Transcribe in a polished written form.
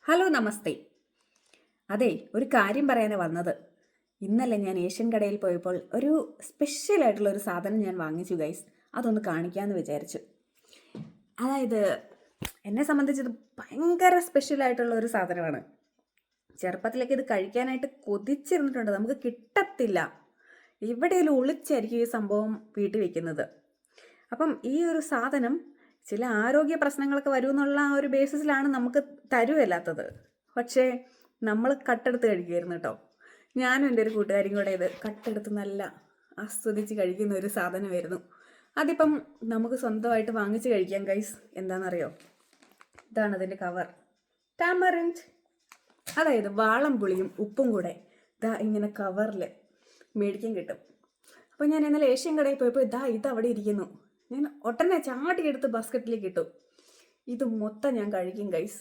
Hello നമസ്തേ. അതെ, ഒരു കാര്യം പറയാനാണ് വന്നത്. ഇന്നലെ ഞാൻ ഏഷ്യൻ കടയിൽ പോയപ്പോൾ ഒരു സ്പെഷ്യൽ ആയിട്ടുള്ള ഒരു സാധനം ഞാൻ വാങ്ങിച്ചു ഗൈസ്. അതൊന്ന് കാണിക്കാമെന്ന് വിചാരിച്ചു. അതായത് എന്നെ സംബന്ധിച്ച് ഇത് ഭയങ്കര സ്പെഷ്യൽ ആയിട്ടുള്ള ഒരു സാധനമാണ്. ചെറുപ്പത്തിലേക്ക് ഇത് കഴിക്കാനായിട്ട് കൊതിച്ചിരുന്നിട്ടുണ്ട്. നമുക്ക് കിട്ടത്തില്ല. എവിടെയെങ്കിലും ഒളിച്ചായിരിക്കും ഈ സംഭവം വീട്ടിൽ വെക്കുന്നത്. അപ്പം ഈ ഒരു സാധനം ചില ആരോഗ്യ പ്രശ്നങ്ങളൊക്കെ വരുമെന്നുള്ള ആ ഒരു ബേസിസിലാണ് നമുക്ക് തരുമല്ലാത്തത്. പക്ഷേ നമ്മൾ കട്ടെടുത്ത് കഴിക്കുമായിരുന്നു കേട്ടോ. ഞാനും എൻ്റെ ഒരു കൂട്ടുകാരും കൂടെ ഇത് കട്ടെടുത്ത് നല്ല ആസ്വദിച്ച് കഴിക്കുന്ന ഒരു സാധനമായിരുന്നു. അതിപ്പം നമുക്ക് സ്വന്തമായിട്ട് വാങ്ങിച്ച് കഴിക്കാം ഗൈസ്. എന്താണെന്നറിയോ? ഇതാണ് അതിൻ്റെ കവർ. ടാമറിൻഡ്, അതായത് വാളംപുളിയും ഉപ്പും കൂടെ ഇതാ ഇങ്ങനെ കവറിൽ മേടിക്കാൻ കിട്ടും. അപ്പോൾ ഞാൻ ഇന്നലെ ഏഷ്യൻ കടയിൽ പോയപ്പോൾ ഇത് അവിടെ ഇരിക്കുന്നു. ഞാൻ ഒട്ടനെ ചാട്ടിയെടുത്ത് ബാസ്ക്കറ്റിലേക്ക് ഇട്ടു. ഇത് മൊത്തം ഞാൻ കഴിക്കും ഗൈസ്.